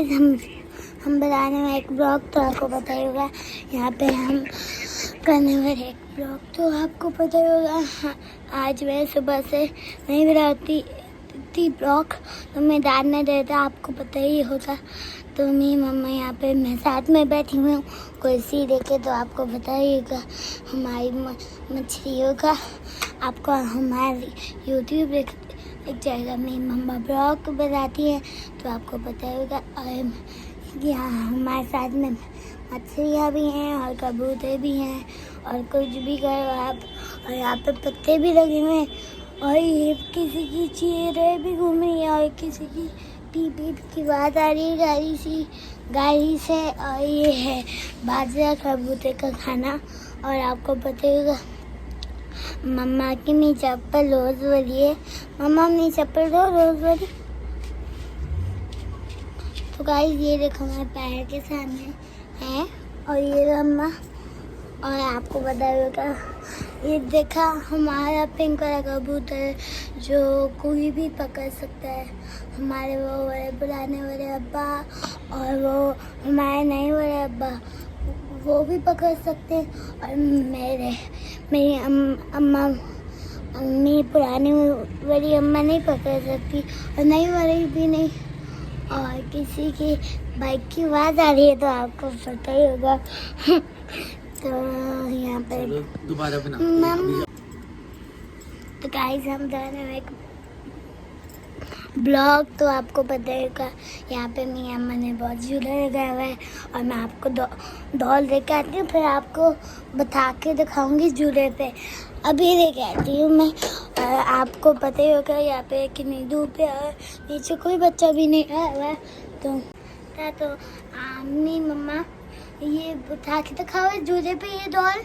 Guys हम बनाने में एक ब्लॉग, तो आपको पता ही होगा। यहाँ पे हम करने वाले एक ब्लॉग, तो आपको पता ही होगा। हाँ, आज मैं सुबह से नहीं बनाती थी ब्लॉग, तो मैं दाद नहीं देता, आपको पता ही होगा। तो मेरी मम्मा यहाँ पे मैं साथ में बैठी हुई हूँ कुर्सी देके, तो आपको पता ही होगा हमारी मछलियों का। आपको हमारी यूट्यूब दिख जाएगा, मेरी मम्मा ब्लॉग बनाती है, तो आपको पता ही होगा। और यहाँ हमारे साथ में मछलियाँ भी हैं और कबूतर भी हैं और कुछ भी करो आप। और यहाँ पे पत्ते भी लगे हुए हैं और ये किसी की चेयरें भी घूम रही है और किसी की पीप पीप की बात आ रही है गाड़ी से। और ये है बाजरा कबूतर का खाना। और आपको पता ही होगा मम्मा की मेरी चप्पल रोज वाली है। मम्मा मेरी चप्पल दो रोज वाली। तो गाइस ये देखो हमारे पैर के सामने है और ये अम्मा। और आपको पता होगा ये देखा हमारा पिंक वाला कबूतर जो कोई भी पकड़ सकता है। हमारे वो बड़े पुराने वाले अब्बा और वो हमारे नए वाले अब्बा वो भी पकड़ सकते हैं। और मेरी अम्मा मेरी पुरानी वाली अम्मा नहीं पकड़ सकती और नई वाली भी नहीं। और किसी की बाइक की आवाज़ आ रही है तो आपको पता ही होगा। तो यहाँ पे दोबारा बना। तो गाइस हम जाने में एक ब्लॉग, तो आपको पता होगा यहाँ पे मेरी अम्मा ने बहुत झूला लगाया हुआ है और मैं आपको डॉल लेके आती हूँ, फिर आपको बता के दिखाऊंगी झूले पे। अभी लेके आती हूँ मैं। आपको पता ही होगा यहाँ पे कितनी धूप है और नीचे कोई बच्चा भी नहीं आया हुआ है। तो मेरी मम्मा ये उठा के दिखाओ झूले पे ये डॉल।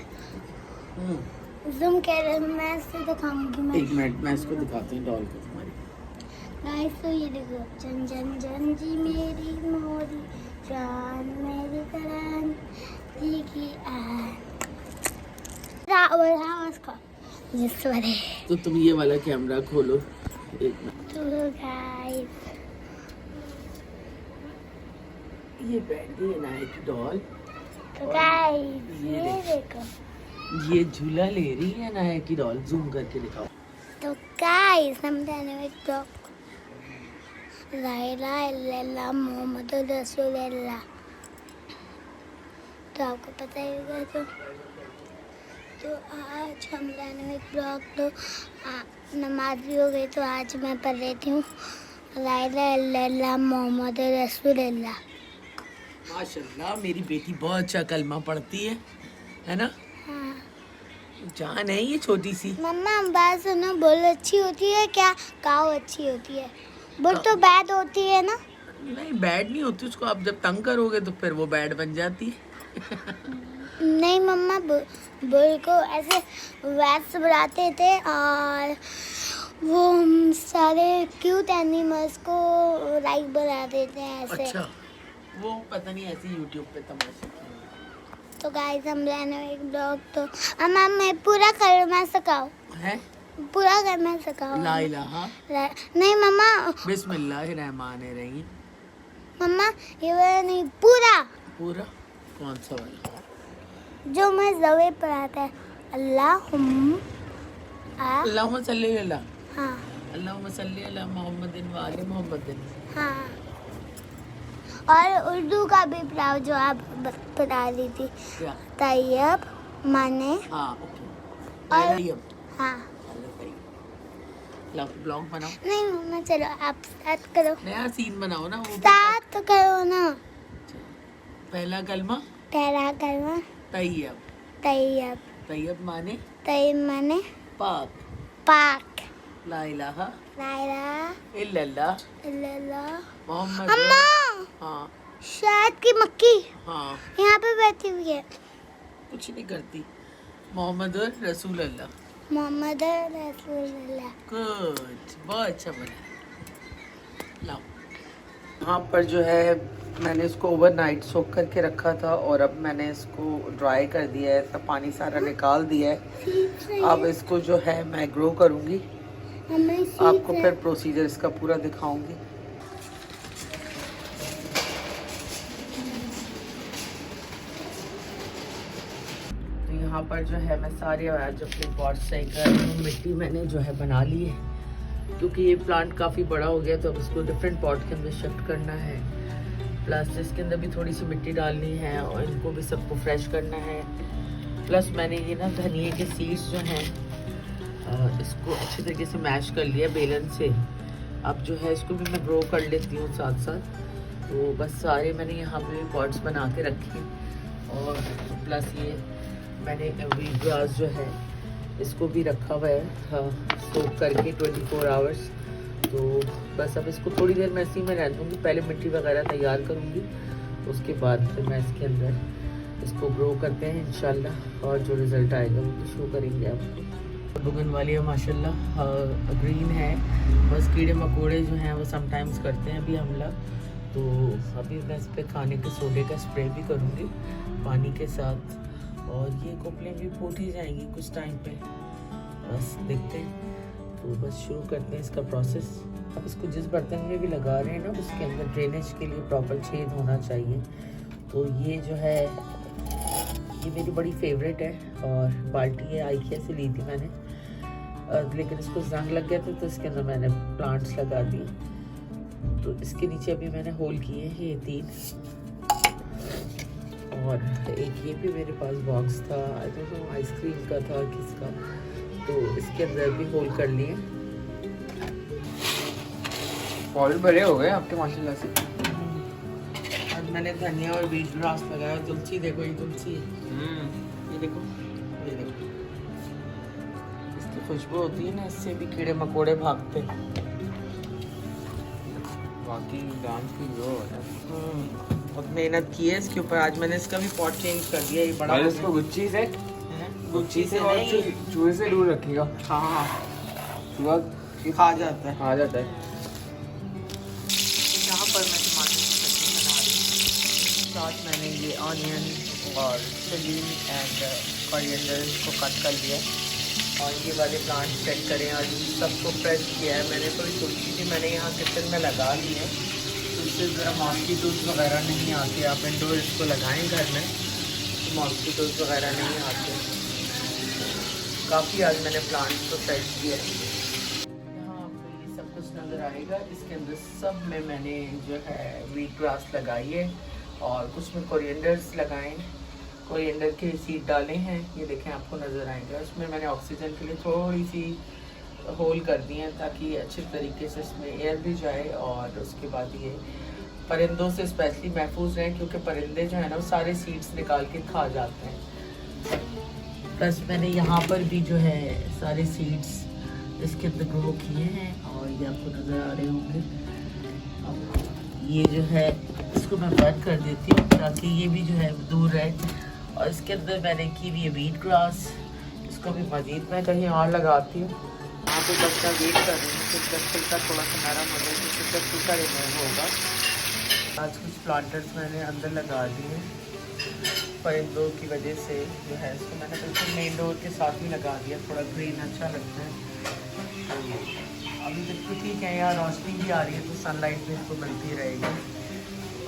तुम कह रहे हो मैं इससे दिखाऊंगी। मैं एक मिनट मैं इसको दिखाती हूँ डॉल को तुम्हारी। गाइस तो ये देखो जन जन जन जी मेरी मोरी जान मेरी करान जी की आन उसका जिस वाले। तो तुम ये वाला कैमरा खोलो एक मिनट। तो गाइस ये बैठी है ना एक डॉल। तो गाइस ये देखो ये झूला ले रही है ना की डॉल। जूम करके दिखाओ। तो गाइस हम जाने में ब्लॉग ला इलाहा इल्लल्लाह मोहम्मद रसूलुल्लाह। तो आपको पता ही होगा। तो आज हम जाने में ब्लॉग, तो नमाज भी हो गई, तो आज मैं पढ़ लेती हूँ ला इलाहा इल्लल्लाह मोहम्मद रसूलुल्लाह। माशाल्लाह मेरी बेटी बहुत अच्छा कलमा पढ़ती है ना। हाँ जान है ये छोटी सी। मम्मा बात सुनो, बोल अच्छी होती है क्या काऊ अच्छी होती है? बोल तो बैड होती है ना। नहीं बैड नहीं होती, उसको आप जब तंग करोगे तो फिर वो बैड बन जाती है। नहीं मम्मा बुल को ऐसे वैक्स बनाते थे और वो सारे क्यूट एनिमल्स को लाइक बना देते हैं ऐसे। अच्छा वो पता नहीं ऐसे यूट्यूब पे तमाशा। तो गाइस हम रहने में एक ब्लॉग, तो अम्मा मैं पूरा कलमा सिखाओ है पूरा करना सिखाओ। ला इलाहा नहीं मम्मा बिस्मिल्लाहिर्रहमानिर्रहीम। मम्मा ये वाला नहीं पूरा कौन सा वाला जो मैं जवे पढ़ाता है अल्लाहुम्मा सल्ली अला। हाँ अल्लाहुम्मा सल्ली अला मोहम्मदिन व आले मोहम्मदिन। हाँ और उर्दू का भी पढ़ाओ जो आप पढ़ा रही थी। क्या तैयब माने हाँ और हाँ ब्लॉग बनाओ। नहीं मम्मा चलो आप स्टार्ट करो। नया सीन बनाओ ना। वो स्टार्ट करो ना। पहला कलमा तैयब। तैयब माने पाक ला इलाहा इल्लल्लाह मोहम्मद। अम्मा हाँ शायद की मक्की हाँ यहाँ पे बैठी हुई है। कुछ नहीं करती। मोहम्मद रसूल अल्लाह। मोहम्मद रसूलुल्लाह। गुड बहुत अच्छा बना। लाओ यहाँ पर जो है मैंने इसको ओवरनाइट सोक करके रखा था और अब मैंने इसको ड्राई कर दिया है। सब पानी सारा निकाल दिया है। अब इसको जो है मैं ग्रो करूँगी। आपको फिर प्रोसीजर इसका पूरा दिखाऊंगी। यहाँ पर जो है मैं सारे आज अपने पॉट सही कर रही हूँ। मिट्टी मैंने जो है बना ली है, क्योंकि ये प्लांट काफ़ी बड़ा हो गया तो अब इसको डिफरेंट पॉट के अंदर शिफ्ट करना है। प्लस इसके अंदर भी थोड़ी सी मिट्टी डालनी है और इनको भी सबको फ्रेश करना है। प्लस मैंने ये ना धनिए के सीड्स जो हैं इसको अच्छे तरीके से मैश कर लिया बेलन से। अब जो है इसको भी मैं ग्रो कर लेती हूँ साथ साथ। तो बस सारे मैंने यहाँ पे पॉट्स बना के रखे और प्लस ये मैंने वीट ग्रास जो है इसको भी रखा हुआ है सोक करके 24 आवर्स। तो बस अब इसको थोड़ी देर मैं इसी में रह दूँगी। पहले मिट्टी वगैरह तैयार करूँगी, उसके बाद फिर मैं इसके अंदर इसको ग्रो करते हैं इंशाल्लाह, और जो रिज़ल्ट आएगा वो तो शो करेंगे आपको। बोगनवेलिया माशाल्लाह ग्रीन है, बस कीड़े मकोड़े जो हैं वो समटाइम्स करते हैं अभी हमला। तो अभी मैं इस पर खाने के सोडे का स्प्रे भी करूँगी पानी के साथ, और ये कोपलें भी फूट ही जाएंगी कुछ टाइम पे। बस देखते हैं, तो बस शुरू करते हैं इसका प्रोसेस। अब इसको जिस बर्तन में भी लगा रहे हैं ना उसके अंदर ड्रेनेज के लिए प्रॉपर छेद होना चाहिए। तो ये जो है ये मेरी बड़ी फेवरेट है, और बाल्टी है आइकिया से ली थी मैंने, लेकिन इसको जंग लग गया था तो इसके अंदर मैंने प्लांट्स लगा दिए। तो इसके नीचे अभी मैंने होल किए हैं ये 3, और एक ये भी मेरे पास बॉक्स था, आई डोंट नो आइसक्रीम का था किसका, तो इसके अंदर भी होल कर लिए। फॉल बड़े हो गए आपके माशाल्लाह से। और मैंने धनिया और वीट ग्रास लगाया। तुलसी देखो, ये तुलसी है, ये देखो, ये देखो, इसकी खुशबू होती है ना, इससे भी कीड़े मकोड़े भागते हैं। बाकी डांस की जो है बहुत मेहनत की है इसके ऊपर। आज मैंने इसका भी पॉट चेंज कर दिया, ये बड़ा और इसको गुच्ची से और नहीं, चूहे से दूर रखिएगा। हाँ चूहा खा जाता है। आ जाता है। यहाँ पर मैं टमाटर की चटनी बना रही हूँ। साथ मैंने ये ऑनियन और चिली एंड कोरिएंडर को कट कर लिया, और ये वाले प्लांट सेट करें और सबको फ्रेश किया है मैंने। थोड़ी तुलसी भी मैंने यहाँ किचन में लगा ली है, तो इससे ज़रा मॉस्किटोज वगैरह नहीं आते। आप इंडोर इसको लगाएं घर में तो मॉस्किटोज वगैरह नहीं आते। काफ़ी आज मैंने प्लांट्स को सेट किया है। यहाँ आपको ये सब कुछ नज़र आएगा। इसके अंदर सब में मैंने जो है वीट ग्रास लगाई है, और कुछ में कोरिएंडर्स लगाए, कोरिएंडर के सीड डाले हैं, ये देखें आपको नज़र आएगा। उसमें मैंने ऑक्सीजन के लिए थोड़ी सी होल कर दी है ताकि अच्छे तरीके से इसमें एयर भी जाए, और उसके बाद ये परिंदों से स्पेशली महफूज रहें, क्योंकि परिंदे जो है ना वो सारे सीड्स निकाल के खा जाते हैं। प्लस मैंने यहाँ पर भी जो है सारे सीड्स इसके अंदर ग्रो किए हैं, और ये आपको नज़र आ रहे होंगे। अब ये जो है इसको मैं बंद कर देती हूँ ताकि ये भी जो है दूर रहे। और इसके अंदर मैंने की भी है वीट ग्रास, इसको भी मज़ीद मैं कहीं और लगाती हूँ। यहाँ पे बस का वेट कर रही हूँ कि जब छिलका थोड़ा सा नरम हो जाए, क्योंकि जब छिलका रिमूव होगा। आज कुछ प्लांटर्स मैंने अंदर लगा दिए परिंदों की वजह से जो है, इसको मैंने बिल्कुल मेन डोर के साथ ही लगा दिया, थोड़ा ग्रीन अच्छा लगता है। अभी तक तो ठीक है, यहाँ रोशनी भी आ रही है तो सनलाइट भी इसको मिलती रहेगी,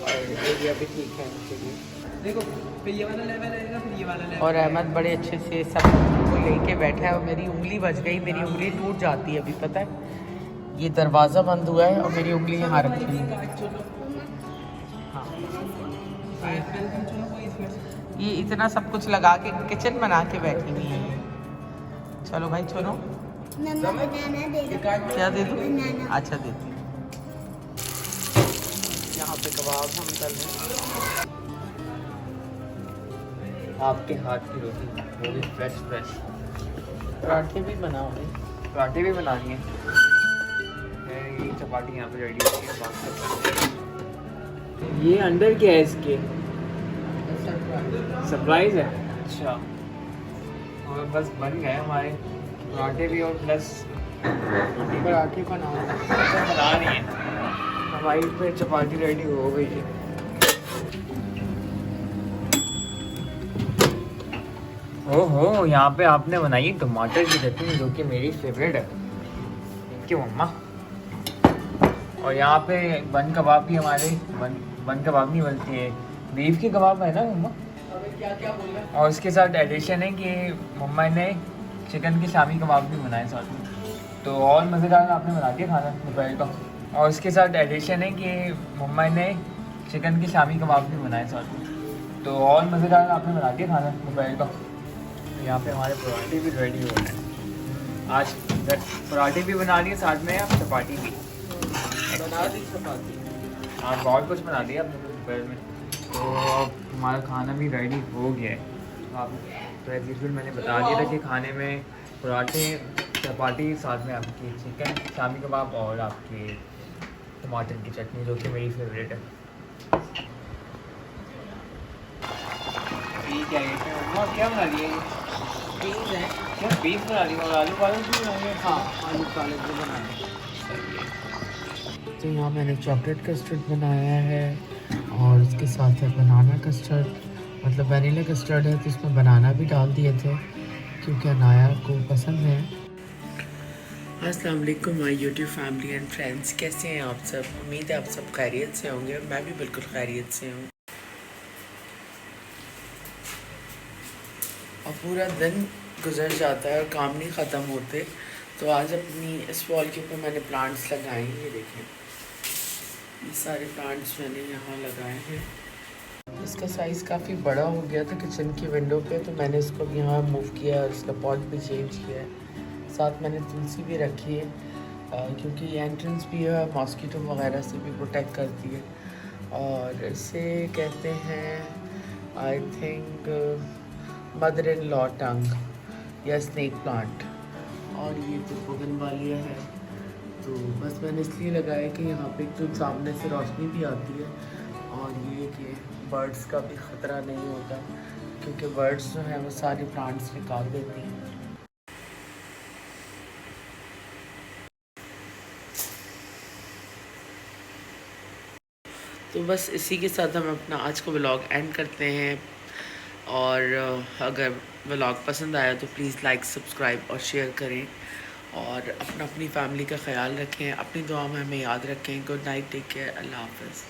और एरिया भी ठीक है इनके लिए। देखो फिर ये वाला लेवल आएगा, फिर ये वाला लेवल। और अहमद बड़े अच्छे से सब को लेके बैठा है, और मेरी उंगली बच गई, मेरी उंगली टूट जाती है अभी, पता है। ये दरवाज़ा बंद हुआ है और मेरी उंगली यहाँ रखी है। हाँ, ये इतना सब कुछ लगा के किचन बना के बैठी हुई है। चलो भाई चलो, क्या दे दूँ? अच्छा देती हूँ। यहाँ पे कबाब हम कर रहे हैं। आपके हाथ की रोटी वो भी फ्रेश पराठे भी बनाओगे? पराठे भी बनानी है। ये चपाती यहाँ पे रेडी हो गई है। ये अंदर क्या है इसके? सरप्राइज है। अच्छा, और बस बन गए हमारे पराठे भी, और प्लस पराठे बनाओ। बना रही है हमारी पे चपाती रेडी हो गई है। ओहो, यहाँ पे आपने बनाई टमाटर की चटनी जो कि मेरी फेवरेट है। थैंक यू मम्मा। और यहाँ पे बन कबाब भी हमारे बन कबाब नहीं बनती है, बीफ के कबाब है ना मम्मा? क्या क्या बोल रहा है? और उसके साथ एडिशन है कि मम्मा ने चिकन के शामी कबाब भी बनाए साथ में, तो और मज़ेदार आपने बना दिया खाना दोपहर का। और उसके साथ एडिशन है कि मम्मा ने चिकन के शामी कबाब भी बनाए साथ में, तो और मज़ेदार आपने बना दिया खाना दोपहर का। तो यहाँ पे हमारे पराठे भी रेडी हो रहे हैं। आज पराठे भी बना लिए साथ में, अब चपाती भी बना दी चपाती। आप बहुत कुछ बना दिया आपने दोपहर में, तो अब हमारा खाना भी रेडी हो गया है। आप तो एज यूजुअल मैंने बता दिया था कि खाने में पराठे, चपाती, साथ में आपकी चिकन शामी कबाब और आपकी टमाटर की चटनी जो कि मेरी फेवरेट है। ठीक है, मम्मा क्या बना दिया ये? पीस है। क्या पीस बना दिया और आलू पालक भी बनाए? हाँ, आलू पालक भी बनाए। तो यहाँ मैंने चॉकलेट कस्टर्ड बनाया है और उसके साथ है बनाना कस्टर्ड, मतलब वनीला कस्टर्ड है, तो इसमें बनाना भी डाल दिए थे क्योंकि अनाया को पसंद है। अस्सलाम वालेकुम my YouTube family and friends, कैसे हैं आप सब? उम्मीद है आप सब खैरियत से होंगे। मैं भी बिल्कुल खैरियत से हूँ। और पूरा दिन गुजर जाता है और काम नहीं ख़त्म होते, तो आज अपनी इस वॉल के ऊपर मैंने प्लांट्स लगाए हैं। ये देखें, ये सारे प्लांट्स मैंने यहाँ लगाए हैं। इसका साइज़ काफ़ी बड़ा हो गया था किचन की विंडो पे, तो मैंने इसको अब यहाँ मूव किया और इसका पॉट भी चेंज किया है। साथ मैंने तुलसी भी रखी है क्योंकि ये एंट्रेंस भी है, मॉस्किटो वगैरह से भी प्रोटेक्ट करती है। और इसे कहते हैं I think mother in law tongue या स्नेक प्लांट। और ये तो बोगनवेलिया है, तो बस मैंने इसलिए लगाया कि यहाँ पे एक तो सामने से रोशनी भी आती है और ये कि बर्ड्स का भी ख़तरा नहीं होता, क्योंकि बर्ड्स जो हैं वो सारे प्लांट्स निकाल देती हैं। तो बस इसी के साथ हम अपना आज का व्लॉग एंड करते हैं। और अगर व्लॉग पसंद आया तो प्लीज़ लाइक, सब्सक्राइब और शेयर करें। और अपनी फैमिली का ख्याल रखें, अपनी दुआ में हमें याद रखें। गुड नाइट, टेक केयर, अल्लाह हाफ़िज़।